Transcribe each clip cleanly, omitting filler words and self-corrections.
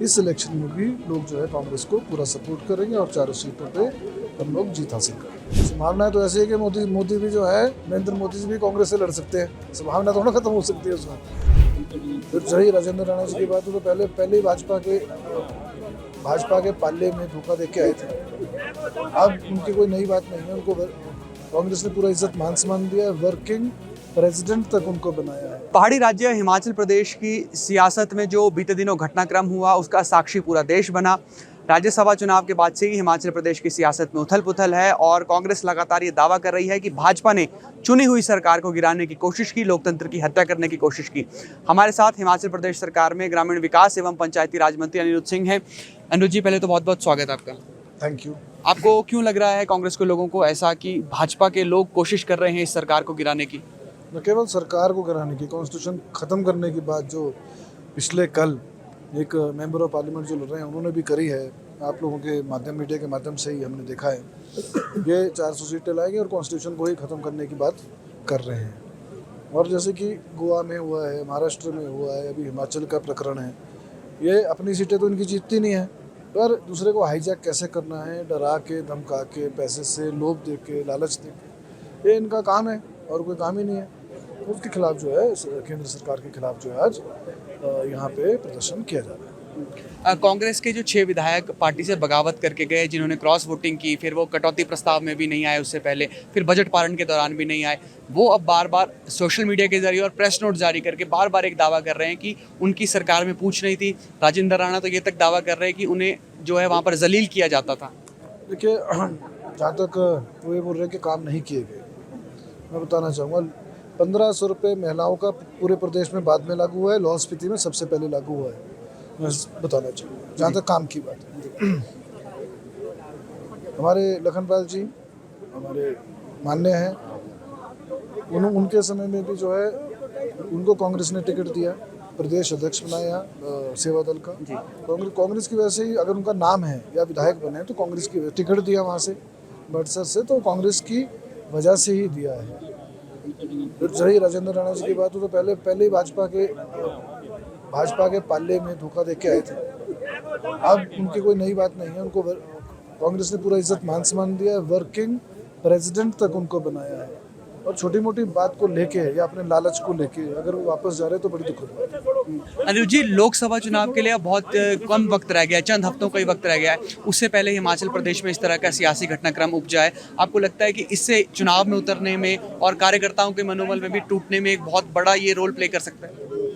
इस इलेक्शन में भी लोग जो है कांग्रेस को पूरा सपोर्ट करेंगे और चारों सीटों पे हम लोग जीत हासिल करेंगे। संभावना तो ऐसी है कि मोदी भी जो है, नरेंद्र मोदी जी भी कांग्रेस से लड़ सकते हैं। संभावना थोड़ा खत्म हो सकती है उसमें। फिर सही राजेंद्र राणा जी की बात हो तो पहले ही भाजपा के पाले में धोखा देके आए थे। अब उनकी कोई नई बात नहीं है, उनको कांग्रेस ने पूरा इज्जत मान सम्मान दिया है, वर्किंग प्रेसिडेंट तक उनको बनाया है। पहाड़ी राज्य हिमाचल प्रदेश की सियासत में जो बीते दिनों घटनाक्रम हुआ उसका साक्षी पूरा देश बना। राज्यसभा चुनाव के बाद से ही हिमाचल प्रदेश की सियासत में उथल पुथल है और कांग्रेस लगातार ये दावा कर रही है कि भाजपा ने चुनी हुई सरकार को गिराने की कोशिश की, लोकतंत्र की हत्या करने की कोशिश की। हमारे साथ हिमाचल प्रदेश सरकार में ग्रामीण विकास एवं पंचायती राज मंत्री अनिरुद्ध सिंह हैं। अनिरुद्ध जी, पहले तो बहुत बहुत स्वागत है आपका। Thank you. आपको क्यों लग रहा है कांग्रेस के लोगों को ऐसा कि भाजपा के लोग कोशिश कर रहे हैं इस सरकार को गिराने की? न केवल सरकार को गिराने की, कॉन्स्टिट्यूशन ख़त्म करने की बात जो पिछले कल एक मेंबर ऑफ पार्लियामेंट जो लड़ रहे हैं उन्होंने भी करी है। आप लोगों के माध्यम, मीडिया के माध्यम से ही हमने देखा है। ये 400 सीटें लाएंगे और कॉन्स्टिट्यूशन को ही ख़त्म करने की बात कर रहे हैं। और जैसे कि गोवा में हुआ है, महाराष्ट्र में हुआ है, अभी हिमाचल का प्रकरण है। ये अपनी सीटें तो इनकी जीतती नहीं है, पर दूसरे को हाईजैक कैसे करना है, डरा के, धमका के, पैसे से लोभ दे के, लालच दे के, ये इनका काम है और कोई काम ही नहीं है। तो उसके खिलाफ जो है, केंद्र सरकार के खिलाफ जो है आज यहाँ पे प्रदर्शन किया जा रहा है। कांग्रेस के जो 6 विधायक पार्टी से बगावत करके गए, जिन्होंने क्रॉस वोटिंग की, फिर वो कटौती प्रस्ताव में भी नहीं आए उससे पहले, फिर बजट पारण के दौरान भी नहीं आए, वो अब बार बार सोशल मीडिया के जरिए और प्रेस नोट जारी करके बार बार एक दावा कर रहे हैं कि उनकी सरकार में पूछ नहीं थी। राजेंद्र राणा तो ये तक दावा कर रहे हैं कि उन्हें जो है वहाँ पर जलील किया जाता था। देखिए, जहाँ तक वो ये बोल रहे हैं कि काम नहीं किए गए, मैं बताना चाहूँगा 1500 रुपये महिलाओं का पूरे प्रदेश में बाद में लागू हुआ है, लाहौल स्पीति में सबसे पहले लागू हुआ है। मैं बताना चाहूँगा जहाँ तक काम की बात है। हमारे लखनपाल जी हमारे मान्य हैं, उनके समय में भी जो है उनको कांग्रेस ने टिकट दिया, प्रदेश अध्यक्ष बनाया सेवा दल का। कांग्रेस की वजह से ही अगर उनका नाम है या विधायक बने तो कांग्रेस की टिकट दिया वहाँ से बड़सर से, तो कांग्रेस की वजह से ही दिया है। फिर सही राजेंद्र राणा जी की बात हो तो पहले ही भाजपा के पाले में धोखा देके आए थे। अब उनकी कोई नई बात नहीं है, उनको कांग्रेस ने पूरा इज्जत मान सम्मान दिया है, वर्किंग प्रेसिडेंट तक उनको बनाया है। और छोटी मोटी बात को लेके या अपने लालच को लेके अगर वो वापस जा रहे हैं तो बड़ी दुखद बात है। अनिरुद्ध जी, लोकसभा चुनाव के लिए अब बहुत कम वक्त रह गया है, चंद हफ्तों का ही वक्त रह गया है। उससे पहले हिमाचल प्रदेश में इस तरह का सियासी घटनाक्रम उपजा है। आपको लगता है कि इससे चुनाव में उतरने में और कार्यकर्ताओं के मनोबल में भी टूटने में एक बहुत बड़ा ये रोल प्ले कर सकता है?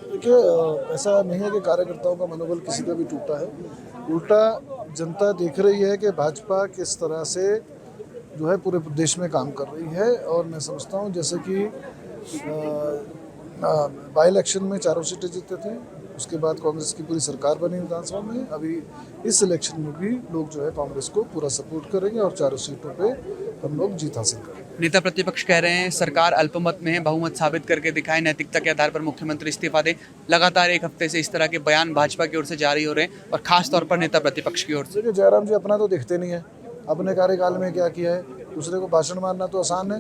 देखिए, ऐसा नहीं है कि कार्यकर्ताओं का मनोबल किसी का भी टूटा है। उल्टा जनता देख रही है कि भाजपा किस तरह से जो है पूरे प्रदेश में काम कर रही है। और मैं समझता हूँ जैसे कि बाई इलेक्शन में 4 सीटें जीते थे, उसके बाद कांग्रेस की पूरी सरकार बनी विधानसभा में। अभी इस इलेक्शन में भी लोग जो है कांग्रेस को पूरा सपोर्ट करेंगे और चारों सीटों पे हम लोग जीत हासिल करेंगे। नेता प्रतिपक्ष कह रहे हैं सरकार अल्पमत में है, बहुमत साबित करके दिखाए, नैतिकता के आधार पर मुख्यमंत्री इस्तीफा दे। लगातार एक हफ्ते से इस तरह के बयान भाजपा की ओर से जारी हो रहे हैं और खास तौर पर नेता प्रतिपक्ष की ओर से। देखिए, जयराम जी अपना तो दिखते नहीं है, अपने कार्यकाल में क्या किया है। दूसरे को भाषण मारना तो आसान है,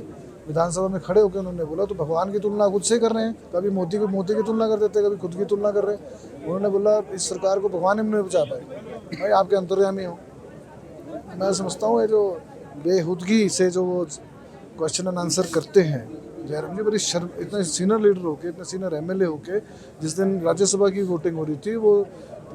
विधानसभा में खड़े होकर उन्होंने बोला तो भगवान की तुलना खुद से कर रहे हैं। कभी मोदी की तुलना कर देते, कभी खुद की तुलना कर रहे हैं। उन्होंने बोला इस सरकार को भगवान ही नहीं बचा पाए। भाई, आपके अंतर्यामी हो। मैं समझता हूँ ये जो बेहुदगी से जो वो क्वेश्चन एंड आंसर करते हैं जयराम जी, बड़ी शर्म। इतने सीनियर लीडर होके, इतने सीनियर एमएलए होके, जिस दिन राज्यसभा की वोटिंग हो रही थी वो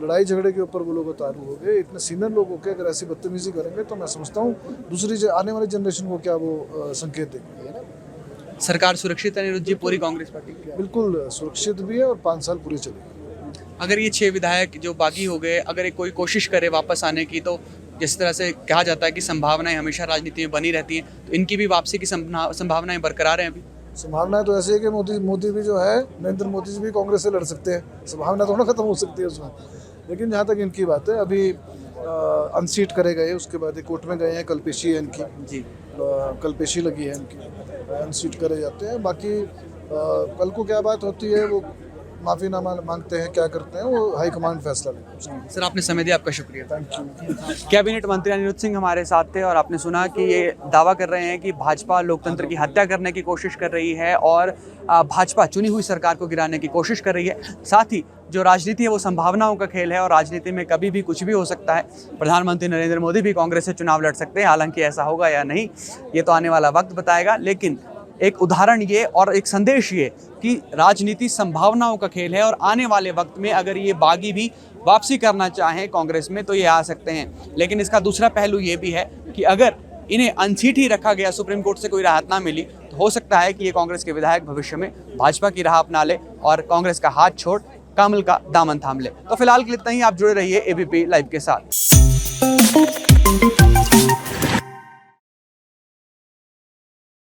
लड़ाई झगड़े के ऊपर वो लोग उतारू हो गए। इतने सीनियर लोग होके अगर ऐसी बदतमीजी करेंगे तो मैं समझता हूँ दूसरी आने वाली जनरेशन को क्या वो संकेत देंगे। सरकार सुरक्षित है अनिरुद्ध जी पूरी कांग्रेस पार्टी? बिल्कुल सुरक्षित भी है और 5 साल पूरी चलेगी। अगर ये 6 विधायक जो बागी हो गए, अगर एक कोई कोशिश करे वापस आने की, तो जिस तरह से कहा जाता है कि संभावनाएं हमेशा राजनीति में बनी रहती हैं, तो इनकी भी वापसी की संभावनाएं बरकरार हैं अभी? संभावना तो ऐसी है कि मोदी भी जो है, नरेंद्र मोदी जी भी कांग्रेस से लड़ सकते हैं। संभावना थोड़ा खत्म हो सकती है उसमें। लेकिन जहाँ तक इनकी बात है, अभी अनसीट करे गए, उसके बाद कोर्ट में गए हैं, कल पेशी है इनकी जी, कल पेशी लगी है इनकी, अनसीट करे जाते हैं। बाकी कल को क्या बात होती है वो माफ़ीनामा मांगते हैं, क्या करते हैं, वो हाईकमान फैसला लेगा। सर आपने समय दिया, आपका शुक्रिया। Thank you. कैबिनेट मंत्री अनिरुद्ध सिंह हमारे साथ थे और आपने सुना कि ये दावा कर रहे हैं कि भाजपा लोकतंत्र की हत्या करने की कोशिश कर रही है और भाजपा चुनी हुई सरकार को गिराने की कोशिश कर रही है। साथ ही जो राजनीति है वो संभावनाओं का खेल है और राजनीति में कभी भी कुछ भी हो सकता है। प्रधानमंत्री नरेंद्र मोदी भी कांग्रेस से चुनाव लड़ सकते हैं, हालांकि ऐसा होगा या नहीं ये तो आने वाला वक्त बताएगा। लेकिन एक उदाहरण ये और एक संदेश ये कि राजनीति संभावनाओं का खेल है और आने वाले वक्त में अगर ये बागी भी वापसी करना चाहें कांग्रेस में तो ये आ सकते हैं। लेकिन इसका दूसरा पहलू ये भी है कि अगर इन्हें अनसीट ही रखा गया, सुप्रीम कोर्ट से कोई राहत ना मिली, तो हो सकता है कि ये कांग्रेस के विधायक भविष्य में भाजपा की राह अपना ले और कांग्रेस का हाथ छोड़ कमल का दामन थाम ले। तो फिलहाल के लिए इतना ही। आप जुड़े रहिए एबीपी लाइव के साथ।